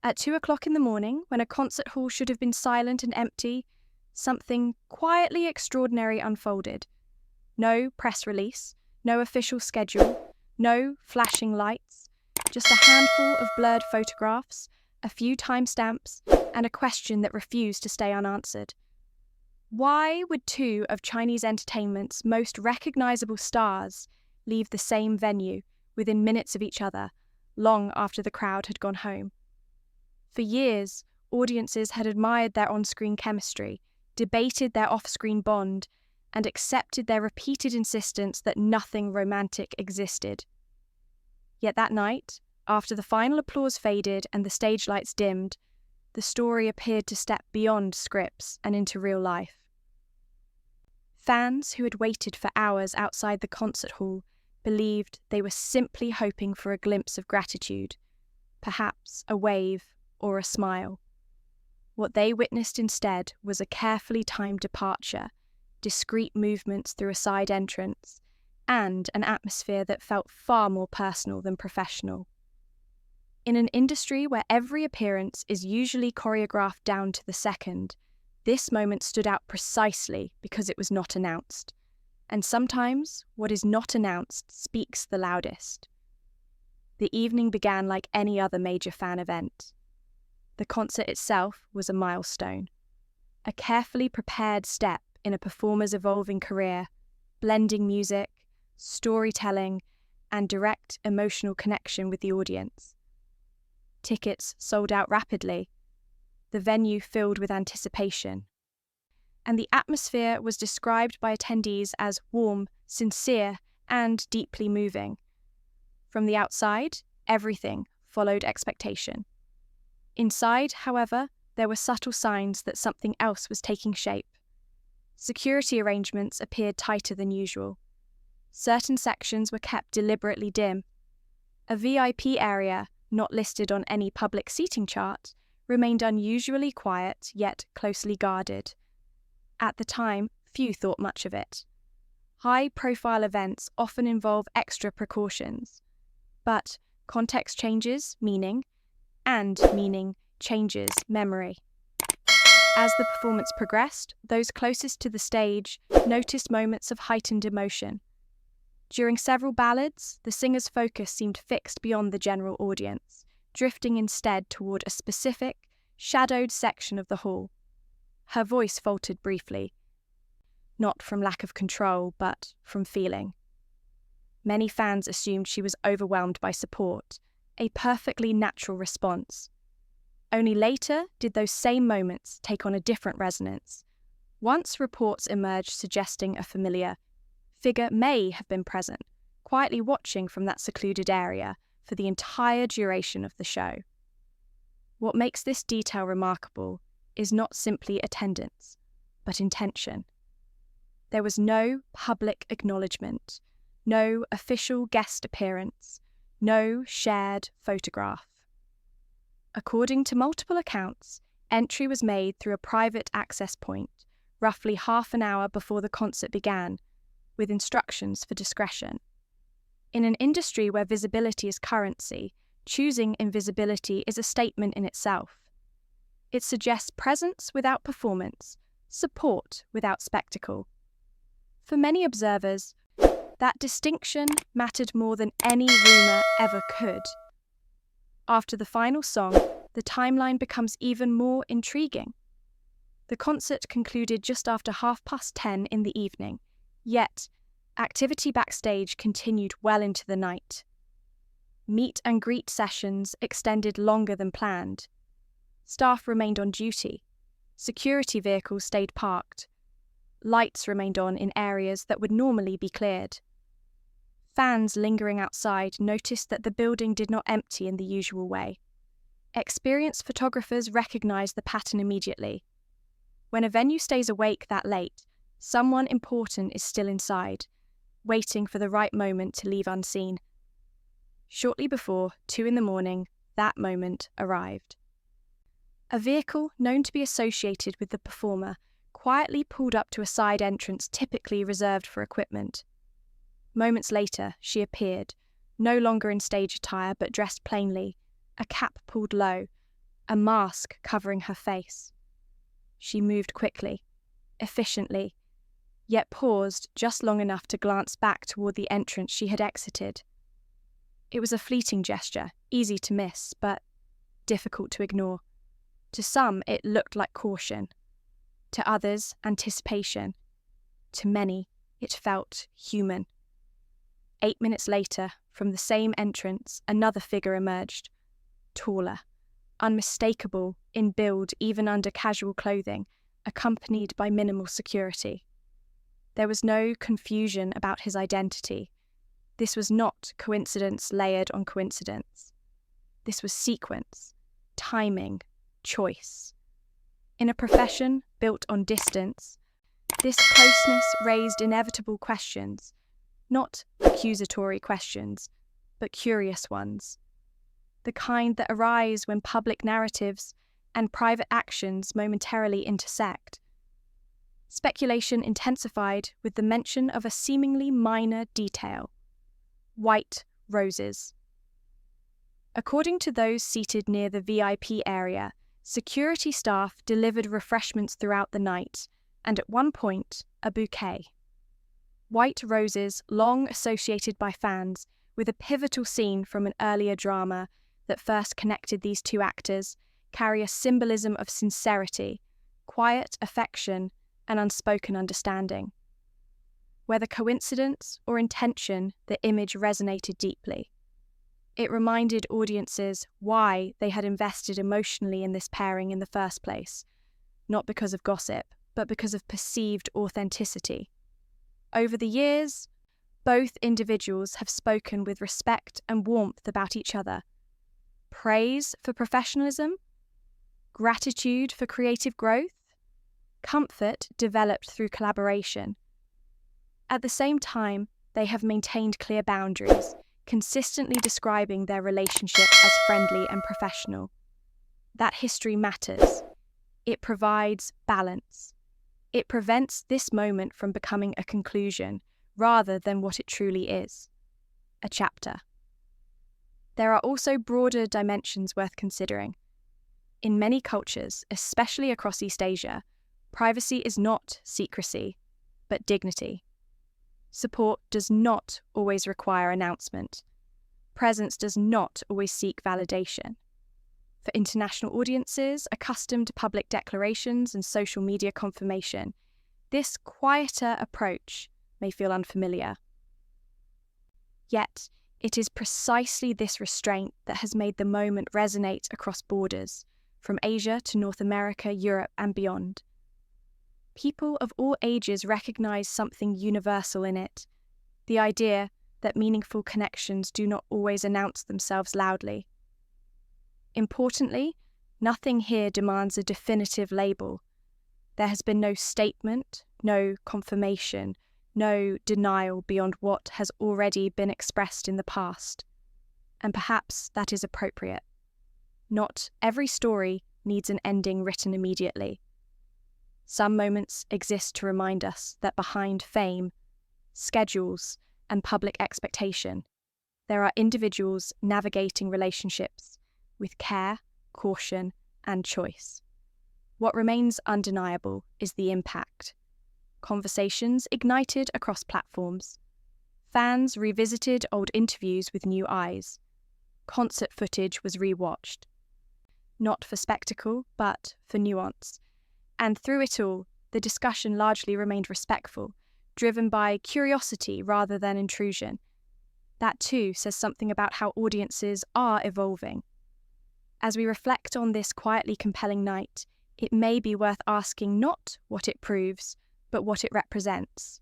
At 2 o'clock in the morning, when a concert hall should have been silent and empty, something quietly extraordinary unfolded. No press release, no official schedule, no flashing lights, just a handful of blurred photographs, a few timestamps, and a question that refused to stay unanswered. Why would two of Chinese entertainment's most recognizable stars leave the same venue within minutes of each other, long after the crowd had gone home? For years, audiences had admired their on-screen chemistry, debated their off-screen bond, and accepted their repeated insistence that nothing romantic existed. Yet that night, after the final applause faded and the stage lights dimmed, the story appeared to step beyond scripts and into real life. Fans who had waited for hours outside the concert hall believed they were simply hoping for a glimpse of gratitude, perhaps a wave or a smile. What they witnessed instead was a carefully timed departure, discreet movements through a side entrance, and an atmosphere that felt far more personal than professional. In an industry where every appearance is usually choreographed down to the second, this moment stood out precisely because it was not announced. And sometimes what is not announced speaks the loudest. The evening began like any other major fan event. The concert itself was a milestone, a carefully prepared step in a performer's evolving career, blending music, storytelling, and direct emotional connection with the audience. Tickets sold out rapidly, the venue filled with anticipation, and the atmosphere was described by attendees as warm, sincere, and deeply moving. From the outside, everything followed expectation. Inside, however, there were subtle signs that something else was taking shape. Security arrangements appeared tighter than usual. Certain sections were kept deliberately dim. A VIP area, not listed on any public seating chart, remained unusually quiet yet closely guarded. At the time, few thought much of it. High-profile events often involve extra precautions. But context changes meaning, and meaning changes memory. As the performance progressed, those closest to the stage noticed moments of heightened emotion. During several ballads, the singer's focus seemed fixed beyond the general audience, drifting instead toward a specific, shadowed section of the hall. Her voice faltered briefly, not from lack of control, but from feeling. Many fans assumed she was overwhelmed by support, a perfectly natural response. Only later did those same moments take on a different resonance. Once reports emerged suggesting a familiar figure may have been present, quietly watching from that secluded area for the entire duration of the show. What makes this detail remarkable is not simply attendance, but intention. There was no public acknowledgement, no official guest appearance, no shared photograph. According to multiple accounts, entry was made through a private access point, roughly half an hour before the concert began, with instructions for discretion. In an industry where visibility is currency, choosing invisibility is a statement in itself. It suggests presence without performance, support without spectacle. For many observers, that distinction mattered more than any rumour ever could. After the final song, the timeline becomes even more intriguing. The concert concluded just after 10:30 in the evening, yet activity backstage continued well into the night. Meet and greet sessions extended longer than planned. Staff remained on duty. Security vehicles stayed parked. Lights remained on in areas that would normally be cleared. Fans lingering outside noticed that the building did not empty in the usual way. Experienced photographers recognized the pattern immediately. When a venue stays awake that late, someone important is still inside, waiting for the right moment to leave unseen. Shortly before 2 a.m, that moment arrived. A vehicle known to be associated with the performer quietly pulled up to a side entrance typically reserved for equipment. Moments later, she appeared, no longer in stage attire but dressed plainly, a cap pulled low, a mask covering her face. She moved quickly, efficiently, yet paused just long enough to glance back toward the entrance she had exited. It was a fleeting gesture, easy to miss, but difficult to ignore. To some, it looked like caution. To others, anticipation. To many, it felt human. 8 minutes later, from the same entrance, another figure emerged. Taller, unmistakable in build even under casual clothing, accompanied by minimal security. There was no confusion about his identity. This was not coincidence layered on coincidence. This was sequence, timing, choice. In a profession built on distance, this closeness raised inevitable questions, not accusatory questions, but curious ones. The kind that arise when public narratives and private actions momentarily intersect. Speculation intensified with the mention of a seemingly minor detail: white roses. According to those seated near the VIP area, security staff delivered refreshments throughout the night, and at one point, a bouquet. White roses, long associated by fans with a pivotal scene from an earlier drama that first connected these two actors, carry a symbolism of sincerity, quiet affection, and unspoken understanding. Whether coincidence or intention, the image resonated deeply. It reminded audiences why they had invested emotionally in this pairing in the first place, not because of gossip, but because of perceived authenticity. Over the years, both individuals have spoken with respect and warmth about each other. Praise for professionalism, gratitude for creative growth, comfort developed through collaboration. At the same time, they have maintained clear boundaries, consistently describing their relationship as friendly and professional. That history matters. It provides balance. It prevents this moment from becoming a conclusion rather than what it truly is: a chapter. There are also broader dimensions worth considering. In many cultures, especially across East Asia, privacy is not secrecy, but dignity. Support does not always require announcement. Presence does not always seek validation. For international audiences accustomed to public declarations and social media confirmation, this quieter approach may feel unfamiliar. Yet, it is precisely this restraint that has made the moment resonate across borders, from Asia to North America, Europe, and beyond. People of all ages recognize something universal in it: the idea that meaningful connections do not always announce themselves loudly. Importantly, nothing here demands a definitive label. There has been no statement, no confirmation, no denial beyond what has already been expressed in the past. And perhaps that is appropriate. Not every story needs an ending written immediately. Some moments exist to remind us that behind fame, schedules, and public expectation, there are individuals navigating relationships with care, caution, and choice. What remains undeniable is the impact. Conversations ignited across platforms. Fans revisited old interviews with new eyes. Concert footage was rewatched. Not for spectacle, but for nuance. And through it all, the discussion largely remained respectful, driven by curiosity rather than intrusion. That too says something about how audiences are evolving. As we reflect on this quietly compelling night, it may be worth asking not what it proves, but what it represents.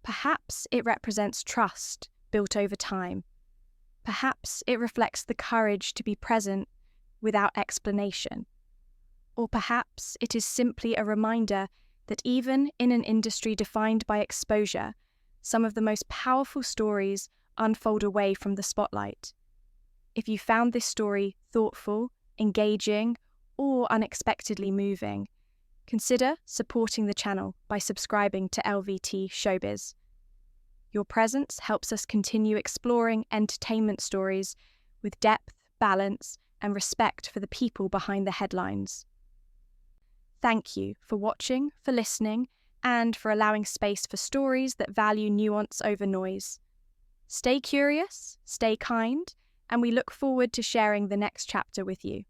Perhaps it represents trust built over time. Perhaps it reflects the courage to be present without explanation. Or perhaps it is simply a reminder that even in an industry defined by exposure, some of the most powerful stories unfold away from the spotlight. If you found this story thoughtful, engaging, or unexpectedly moving, consider supporting the channel by subscribing to LVT-SHOWBIZ. Your presence helps us continue exploring entertainment stories with depth, balance, and respect for the people behind the headlines. Thank you for watching, for listening, and for allowing space for stories that value nuance over noise. Stay curious, stay kind, and we look forward to sharing the next chapter with you.